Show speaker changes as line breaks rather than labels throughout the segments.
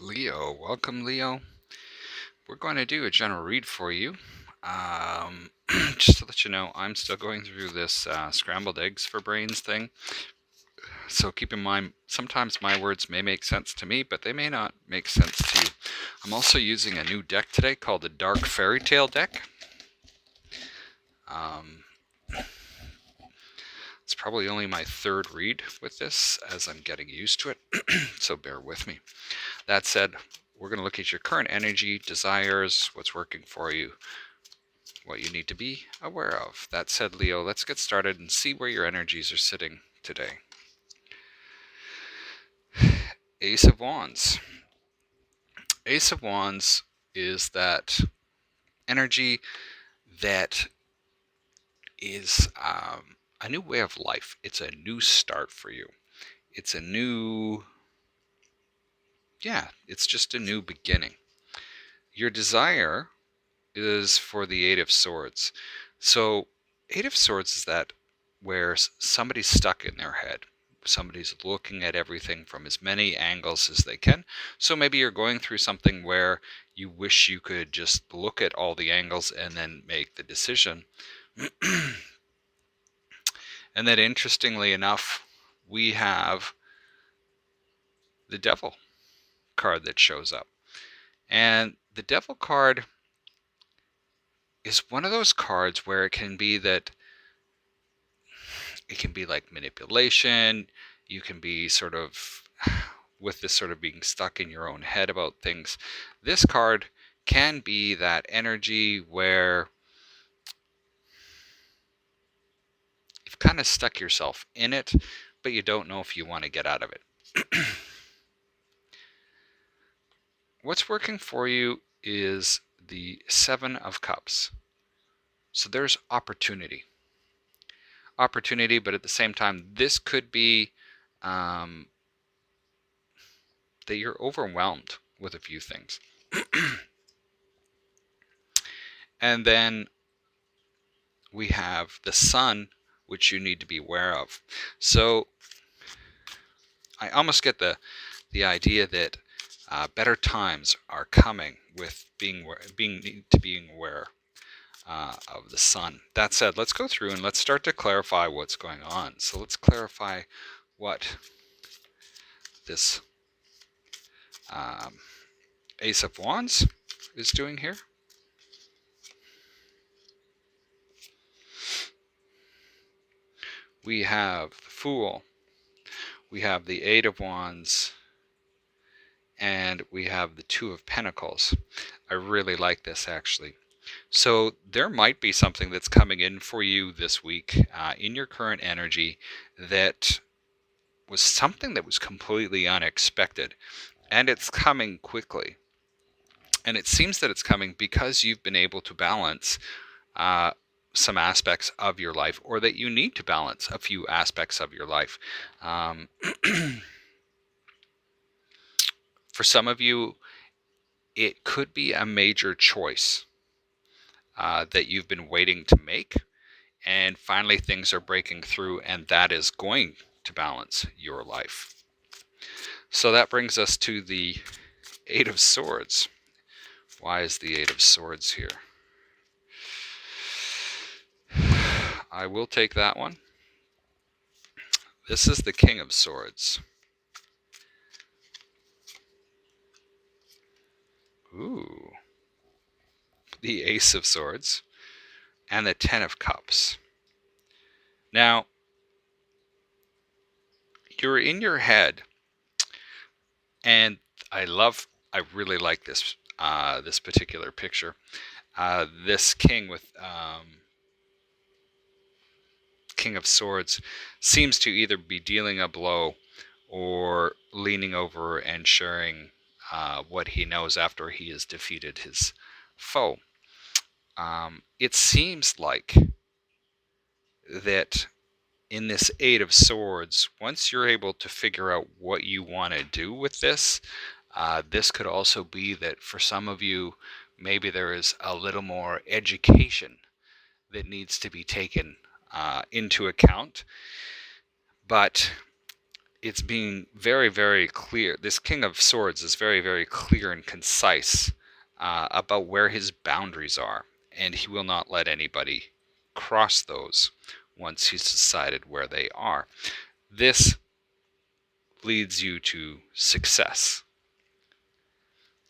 Leo, welcome, Leo. We're going to do a general read for you. Just to let you know, I'm still going through this scrambled eggs for brains thing. So keep in mind, sometimes my words may make sense to me, but they may not make sense to you. I'm also using a new deck today called the Dark Fairy Tale deck. It's probably only my third read with this as I'm getting used to it, so bear with me. That said, we're going to look at your current energy, desires, what's working for you, what you need to be aware of. That said, Leo, let's get started and see where your energies are sitting today. Ace of Wands. Ace of Wands is that energy that is a new way of life. It's a new start for you. It's a new, it's just a new beginning. Your desire is for the Eight of Swords. So, Eight of Swords is that where somebody's stuck in their head. Somebody's looking at everything from as many angles as they can. So maybe you're going through something where you wish you could just look at all the angles and then make the decision. And then interestingly enough, we have the Devil card that shows up. And the Devil card is one of those cards where it can be that it can be like manipulation. You can be sort of with this sort of being stuck in your own head about things. This card can be that energy where you've kind of stuck yourself in it, but you don't know if you want to get out of it. What's working for you is the Seven of Cups. So there's opportunity. But at the same time, this could be that you're overwhelmed with a few things. And then we have the Sun, which you need to be aware of. So I almost get the idea that better times are coming with being aware of the Sun. That said, let's go through and let's start to clarify what's going on. So let's clarify what this Ace of Wands is doing here. We have the Fool, we have the Eight of Wands, and we have the Two of Pentacles. I really like this, actually. So there might be something that's coming in for you this week in your current energy that was something that was completely unexpected, and it's coming quickly. And it seems that it's coming because you've been able to balance some aspects of your life, or that you need to balance a few aspects of your life. For some of you, it could be a major choice that you've been waiting to make, and finally things are breaking through, and that is going to balance your life. So that brings us to the Eight of Swords. Why is the Eight of Swords here? I will take that one. This is the King of Swords. Ooh. The Ace of Swords. And the Ten of Cups. Now, you're in your head, and I really like this this particular picture. This king with King of Swords seems to either be dealing a blow or leaning over and sharing what he knows after he has defeated his foe. It seems like that in this Eight of Swords, once you're able to figure out what you want to do with this, this could also be that for some of you, maybe there is a little more education that needs to be taken into account. But it's being very, very clear. This King of Swords is very, very clear and concise about where his boundaries are, and he will not let anybody cross those once he's decided where they are. This leads you to success,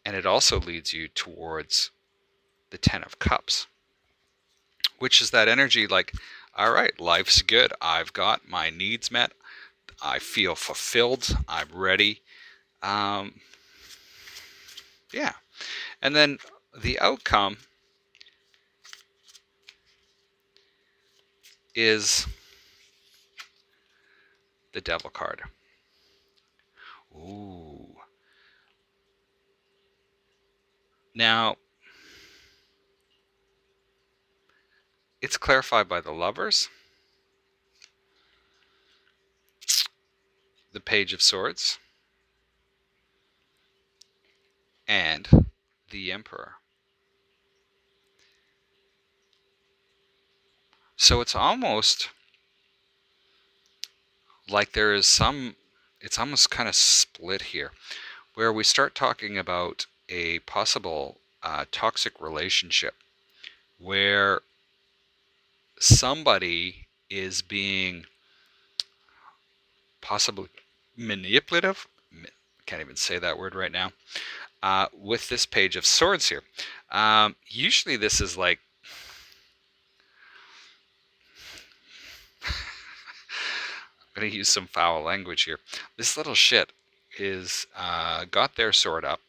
and it also leads you towards the Ten of Cups, which is that energy like, all right, life's good. I've got my needs met. I feel fulfilled. I'm ready. Um, yeah. And then the outcome is the Devil card. Ooh. Now, it's clarified by the Lovers, the Page of Swords, and the Emperor. So it's almost like there is it's almost kind of split here, where we start talking about a possible toxic relationship where somebody is being possibly manipulative. Can't even say that word right now. With this Page of Swords here. Usually this is like, I'm going to use some foul language here. This little shit is got their sword up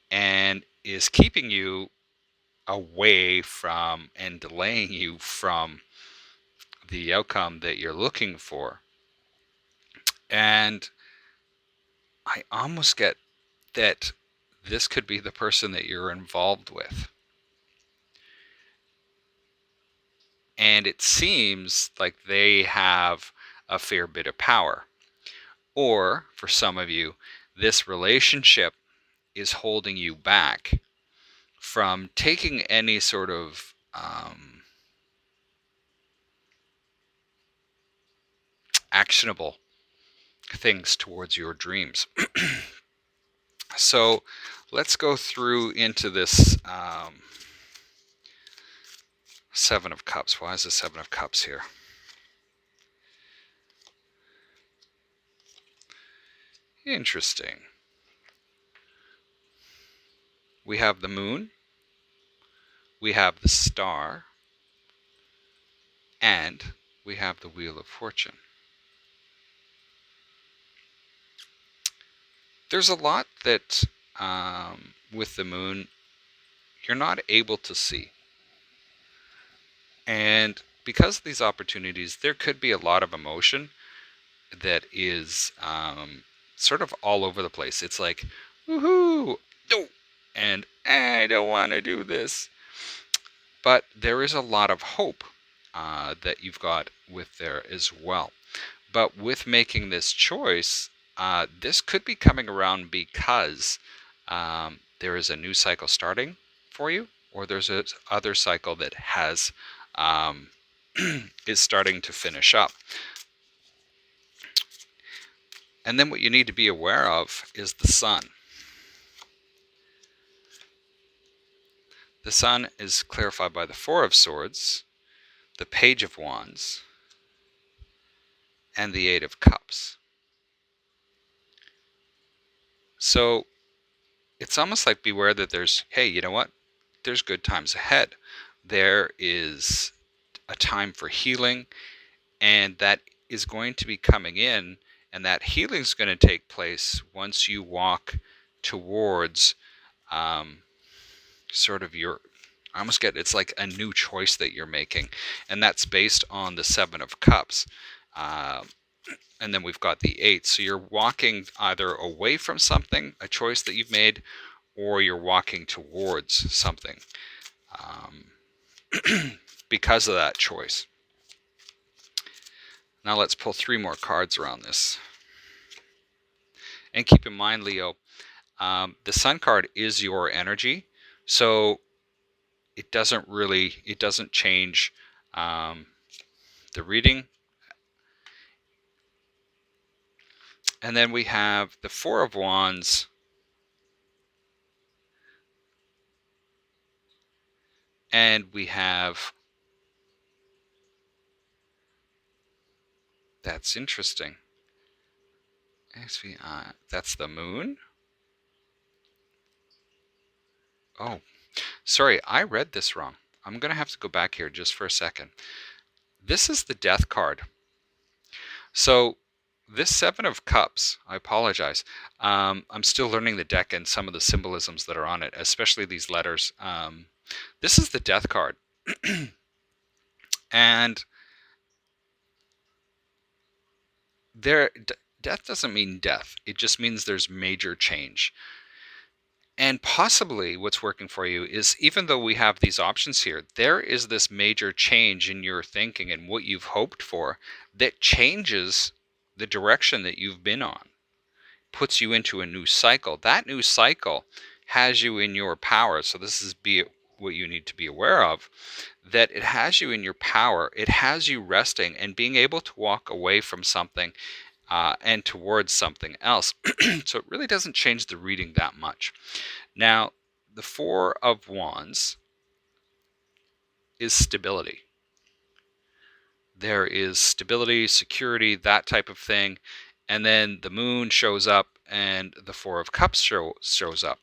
and is keeping you away from and delaying you from the outcome that you're looking for. And I almost get that this could be the person that you're involved with. And it seems like they have a fair bit of power. Or, for some of you, this relationship is holding you back from taking any sort of actionable things towards your dreams. So let's go through into this Seven of Cups. Why is the Seven of Cups here? Interesting. We have the Moon, we have the Star, and we have the Wheel of Fortune. There's a lot that with the Moon you're not able to see. And because of these opportunities, there could be a lot of emotion that is sort of all over the place. It's like, woohoo, no, and I don't want to do this. But there is a lot of hope that you've got with there as well. But with making this choice, this could be coming around because there is a new cycle starting for you, or there's a other cycle that has is starting to finish up. And then what you need to be aware of is the Sun. The Sun is clarified by the Four of Swords, the Page of Wands, and the Eight of Cups. So it's almost like beware that there's, hey, you know what? There's good times ahead. There is a time for healing, and that is going to be coming in, and that healing is going to take place once you walk towards sort of your, I almost get, it's like a new choice that you're making, and that's based on the Seven of Cups. And then we've got the Eight. So you're walking either away from something, a choice that you've made, or you're walking towards something because of that choice. Now let's pull three more cards around this. And keep in mind, Leo, the Sun card is your energy, so it doesn't change the reading. And then we have the Four of Wands and we have, that's interesting. That's the Moon. Oh, sorry, I read this wrong. I'm going to have to go back here just for a second. This is the Death card. So this Seven of Cups, I apologize. I'm still learning the deck and some of the symbolisms that are on it, especially these letters. This is the Death card. And death doesn't mean death. It just means there's major change. And possibly what's working for you is, even though we have these options here, there is this major change in your thinking and what you've hoped for that changes the direction that you've been on, puts you into a new cycle. That new cycle has you in your power. So this is what you need to be aware of, that it has you in your power. It has you resting and being able to walk away from something and towards something else. So it really doesn't change the reading that much. Now, the Four of Wands is stability. There is stability, security, that type of thing. And then the Moon shows up and the Four of Cups shows up.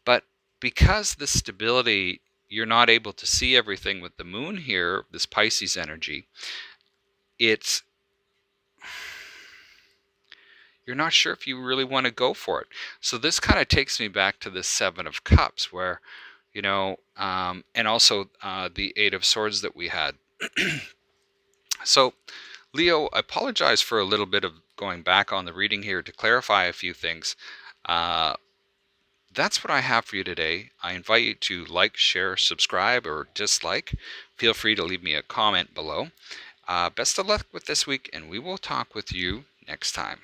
But because the stability, you're not able to see everything with the Moon here, this Pisces energy, you're not sure if you really want to go for it. So this kind of takes me back to the Seven of Cups, where, and also the Eight of Swords that we had. So, Leo, I apologize for a little bit of going back on the reading here to clarify a few things. That's what I have for you today. I invite you to like, share, subscribe, or dislike. Feel free to leave me a comment below. Best of luck with this week, and we will talk with you next time.